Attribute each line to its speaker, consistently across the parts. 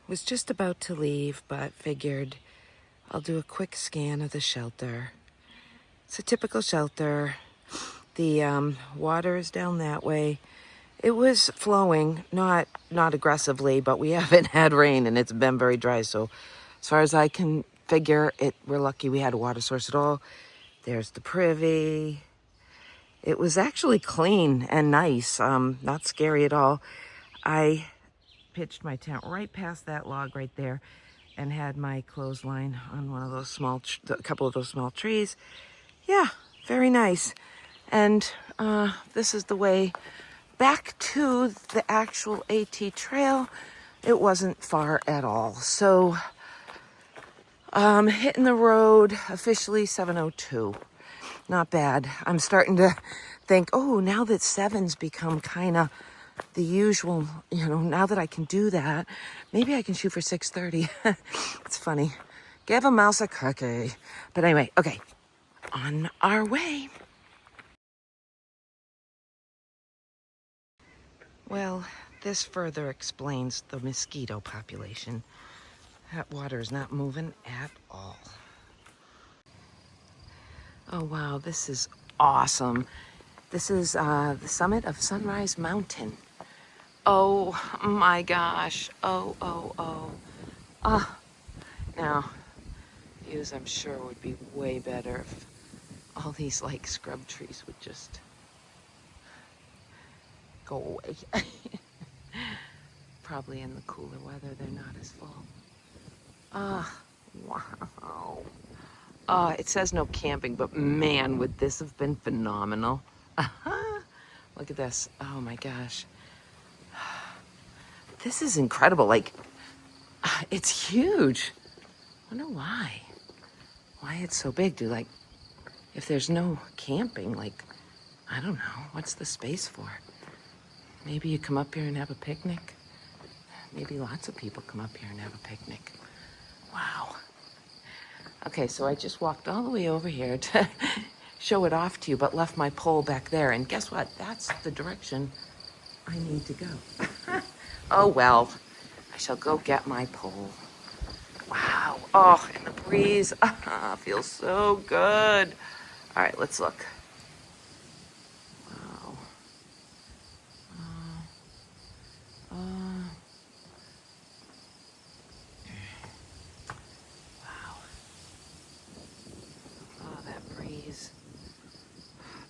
Speaker 1: Was just about to leave, but figured I'll do a quick scan of the shelter. It's a typical shelter. The water is down that way. It was flowing, not aggressively, but we haven't had rain and it's been very dry. So as far as I can figure it, we're lucky we had a water source at all. There's the privy. It was actually clean and nice, not scary at all. I pitched my tent right past that log right there and had my clothesline on one of those a couple of those small trees. Yeah, very nice. And this is the way back to the actual AT trail. It wasn't far at all. So hitting the road officially 7:02. Not bad. I'm starting to think, oh, now that 7's become kind of the usual, now that I can do that, maybe I can shoot for 6:30. It's funny. Give a mouse a cookie. But anyway, okay, on our way. Well, this further explains the mosquito population. That water is not moving at all. Oh, wow, this is awesome. This is the summit of Sunrise Mountain. Oh my gosh. Oh. Now, views I'm sure would be way better if all these like scrub trees would just go away. Probably in the cooler weather, they're not as full. Wow. It says no camping, but man, would this have been phenomenal. Look at this. Oh my gosh. This is incredible. Like, it's huge. I wonder why it's so big. If there's no camping, like, I don't know, what's the space for? Maybe you come up here and have a picnic. Maybe lots of people come up here and have a picnic. Wow. Okay, so I just walked all the way over here to show it off to you, but left my pole back there. And guess what? That's the direction I need to go. Oh, well, I shall go get my pole. Wow. Oh, and the breeze feels so good. All right, let's look. Wow. Wow. Oh, that breeze.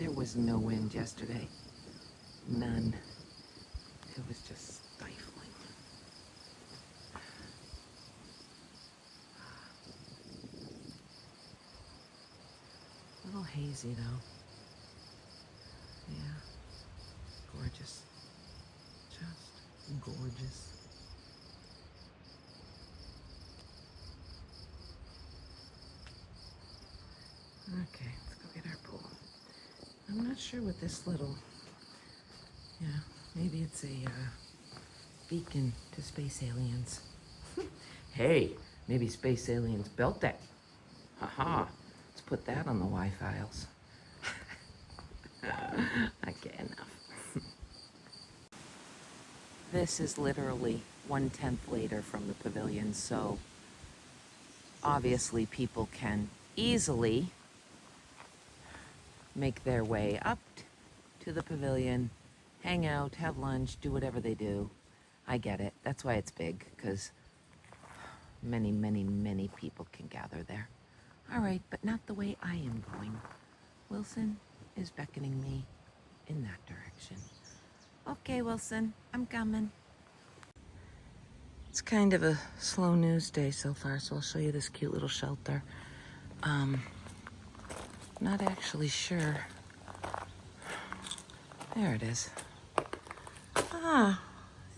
Speaker 1: There was no wind yesterday. None. It was just stifling. A little hazy though. Yeah. Gorgeous. Just gorgeous. Okay, let's go get our pole. I'm not sure what this little, maybe it's a beacon to space aliens. Hey, maybe space aliens built that. Haha, let's put that on the Wi-Files. I get enough. This is literally 1/10 later from the pavilion, so obviously people can easily make their way up to the pavilion, hang out, have lunch, do whatever they do. I get it. That's why it's big, because many, many, many people can gather there. All right, but not the way I am going. Wilson is beckoning me in that direction. Okay, Wilson, I'm coming. It's kind of a slow news day so far, so I'll show you this cute little shelter. Not actually sure. There it is. Ah,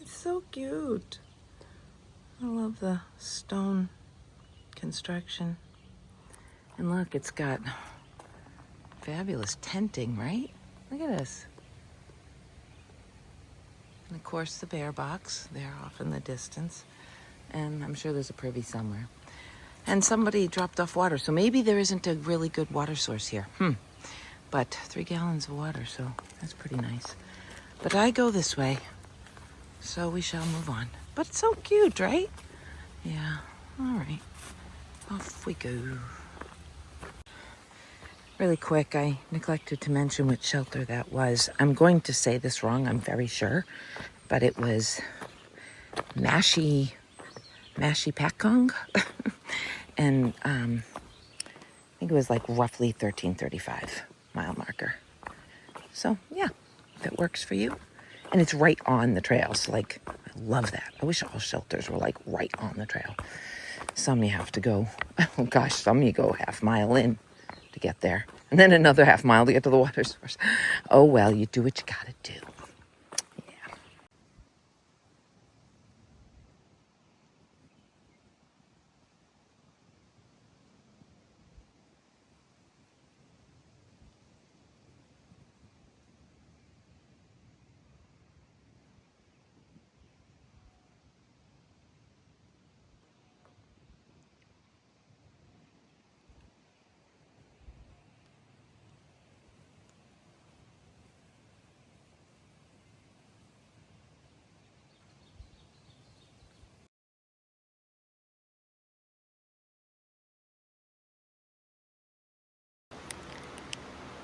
Speaker 1: it's so cute. I love the stone construction. And look, it's got fabulous tenting, right? Look at this. And of course the bear box there off in the distance. And I'm sure there's a privy somewhere. And somebody dropped off water, so maybe there isn't a really good water source here. But 3 gallons of water, so that's pretty nice. But I go this way, so we shall move on. But it's so cute, right? Yeah, all right. Off we go. Really quick, I neglected to mention which shelter that was. I'm going to say this wrong, I'm very sure, but it was Mashi Pakong. And I think it was like roughly 1335 mile marker. So yeah, if it works for you. And it's right on the trail, so like, I love that. I wish all shelters were like right on the trail. Some you have to go, oh gosh, some you go half mile in to get there. And then another half mile to get to the water source. Oh well, you do what you gotta do. Yeah.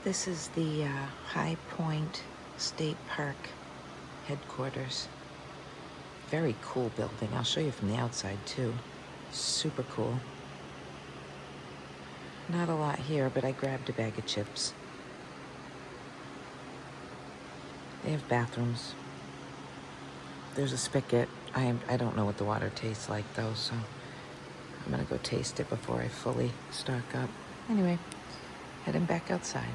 Speaker 1: This is the High Point State Park headquarters. Very cool building. I'll show you from the outside too. Super cool. Not a lot here, but I grabbed a bag of chips. They have bathrooms. There's a spigot. I don't know what the water tastes like though, so I'm gonna go taste it before I fully stock up. Anyway, heading back outside.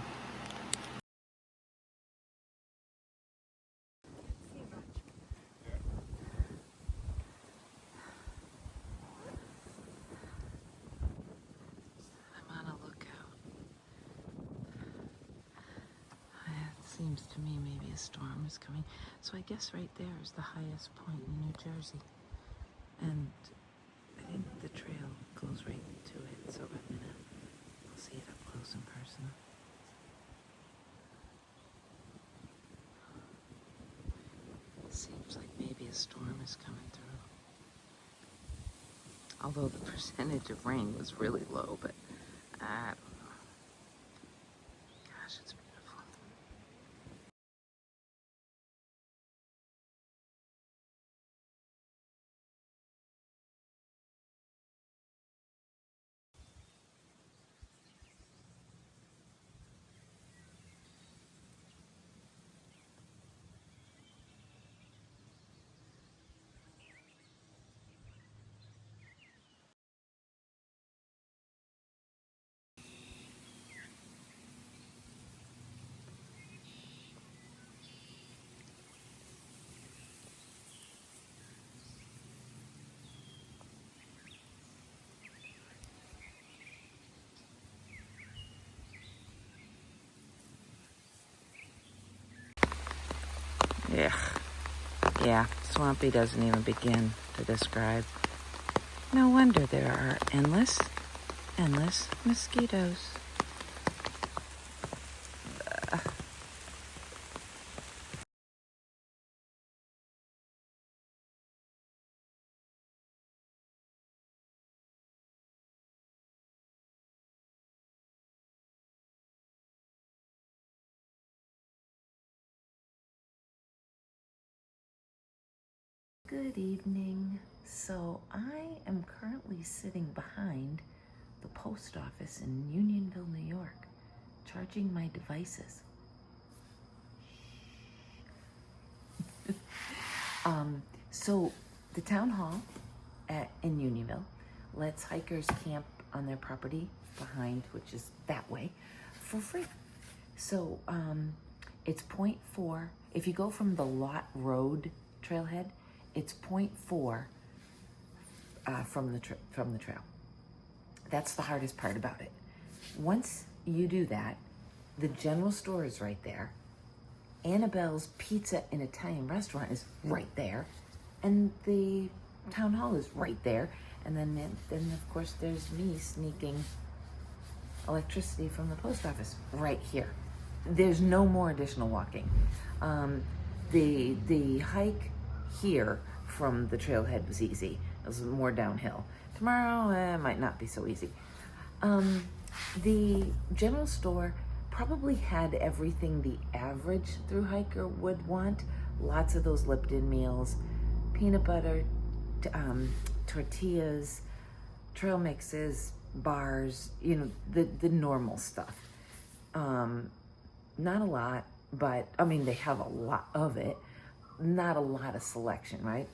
Speaker 1: I'm on a lookout. It seems to me maybe a storm is coming. So I guess right there is the highest point in New Jersey. And I think the trail goes right to it, so I'll see it up close and personal. Seems like maybe a storm is coming through. Although the percentage of rain was really low, but I don't know. Gosh, it's beautiful. Yeah, swampy doesn't even begin to describe. No wonder there are endless mosquitoes. Good evening. So I am currently sitting behind the post office in Unionville, New York, charging my devices. So the town hall in Unionville lets hikers camp on their property behind, which is that way, for free. So it's 0.4. If you go from the Lot Road trailhead, it's 0.4 from the trail. That's the hardest part about it. Once you do that, the general store is right there. Annabelle's Pizza and Italian restaurant is right there, and the town hall is right there. And then of course there's me sneaking electricity from the post office right here. There's no more additional walking. The hike here from the trailhead was easy.
Speaker 2: It was more downhill. Tomorrow, it might not be so easy. The general store probably had everything the average thru hiker would want. Lots of those Lipton meals, peanut butter, tortillas, trail mixes, bars, the normal stuff. Not a lot, but I mean, they have a lot of it. Not a lot of selection, right?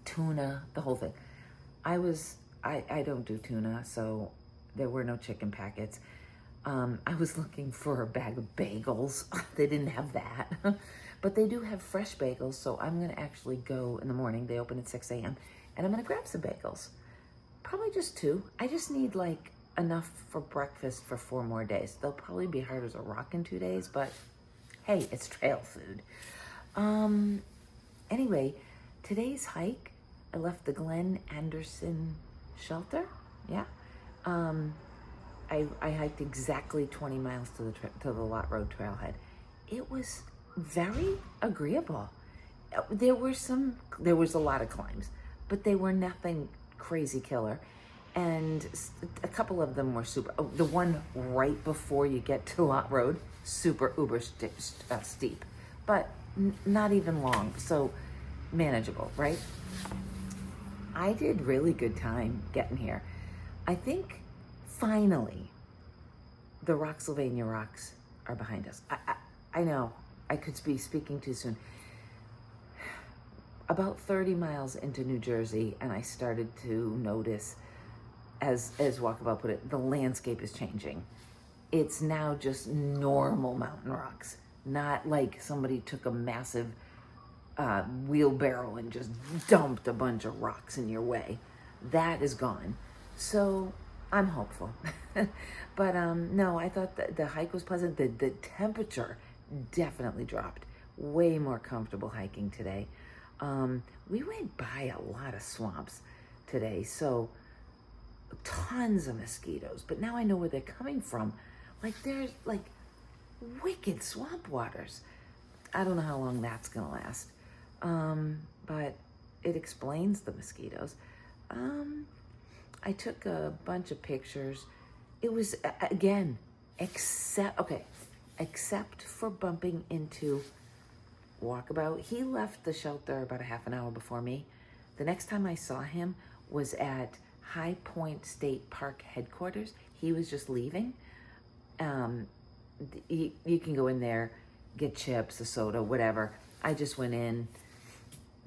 Speaker 2: Tuna, the whole thing. I don't do tuna, so there were no chicken packets. I was looking for a bag of bagels. They didn't have that. But they do have fresh bagels, so I'm going to actually go in the morning. They open at 6 a.m. And I'm going to grab some bagels. Probably just 2. I just need like enough for breakfast for 4 more days. They'll probably be hard as a rock in 2 days, but hey, it's trail food. Anyway, today's hike, I left the Glen Anderson shelter. Yeah. I hiked exactly 20 miles to the Lot Road trailhead. It was very agreeable. There was a lot of climbs, but they were nothing crazy killer. And a couple of them were super. Oh, the one right before you get to Lot Road, super uber steep, but not even long, so manageable, right? I did really good time getting here. I think finally the Rocksylvania rocks are behind us. I know I could be speaking too soon. About 30 miles into New Jersey, and I started to notice, as Walkabout put it, the landscape is changing. It's now just normal mountain rocks, not like somebody took a massive wheelbarrow and just dumped a bunch of rocks in your way. That is gone. So I'm hopeful. But no, I thought that the hike was pleasant. The temperature definitely dropped. Way more comfortable hiking today. We went by a lot of swamps today, so tons of mosquitoes. But now I know where they're coming from. Like there's like wicked swamp waters. I don't know how long that's gonna last. But it explains the mosquitoes. I took a bunch of pictures. It was, again, except for bumping into Walkabout. He left the shelter about a half an hour before me. The next time I saw him was at High Point State Park headquarters. He was just leaving. You can go in there, get chips, a soda, whatever. I just went in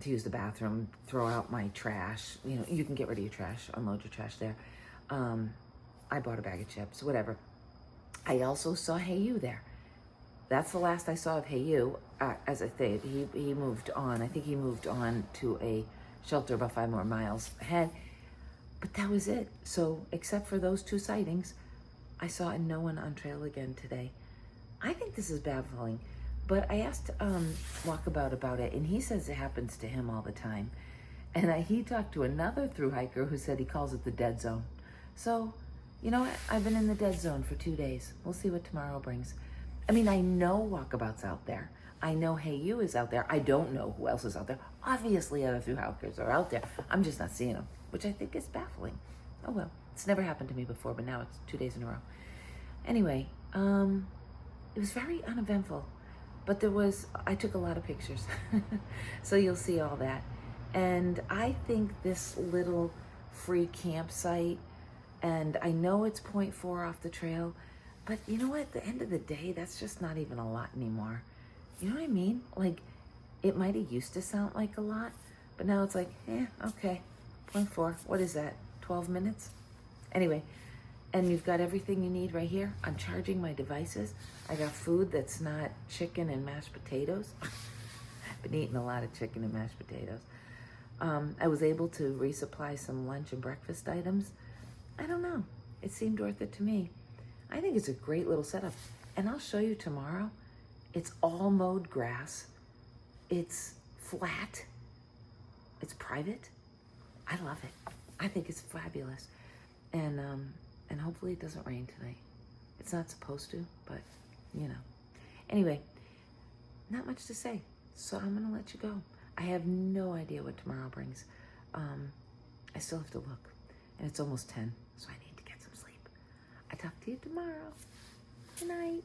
Speaker 2: to use the bathroom, throw out my trash. You can get rid of your trash, unload your trash there. I bought a bag of chips, whatever. I also saw Hey You there. That's the last I saw of Hey You. As I said, he moved on. I think he moved on to a shelter about 5 more miles ahead. But that was it. So except for those 2 sightings, I saw no one on trail again today. I think this is baffling. But I asked Walkabout about it, and he says it happens to him all the time. And he talked to another thru hiker who said he calls it the dead zone. So, you know what? I've been in the dead zone for 2 days. We'll see what tomorrow brings. I mean, I know Walkabout's out there. I know Hey You is out there. I don't know who else is out there. Obviously, other thru hikers are out there. I'm just not seeing them, which I think is baffling. Oh well, it's never happened to me before, but now it's 2 days in a row. Anyway, it was very uneventful. But I took a lot of pictures. So you'll see all that. And I think this little free campsite, and I know it's 0.4 off the trail, but you know what? At the end of the day, that's just not even a lot anymore. You know what I mean? Like, it might have used to sound like a lot, but now it's like, okay, 0.4. What is that? 12 minutes? Anyway. And you've got everything you need right here. I'm charging my devices. I got food that's not chicken and mashed potatoes. I've been eating a lot of chicken and mashed potatoes. I was able to resupply some lunch and breakfast items. I don't know. It seemed worth it to me. I think it's a great little setup. And I'll show you tomorrow. It's all mowed grass. It's flat. It's private. I love it. I think it's fabulous. And hopefully it doesn't rain tonight. It's not supposed to, but Anyway, not much to say. So I'm gonna let you go. I have no idea what tomorrow brings. I still have to look. And it's almost 10, so I need to get some sleep. I talk to you tomorrow. Good night.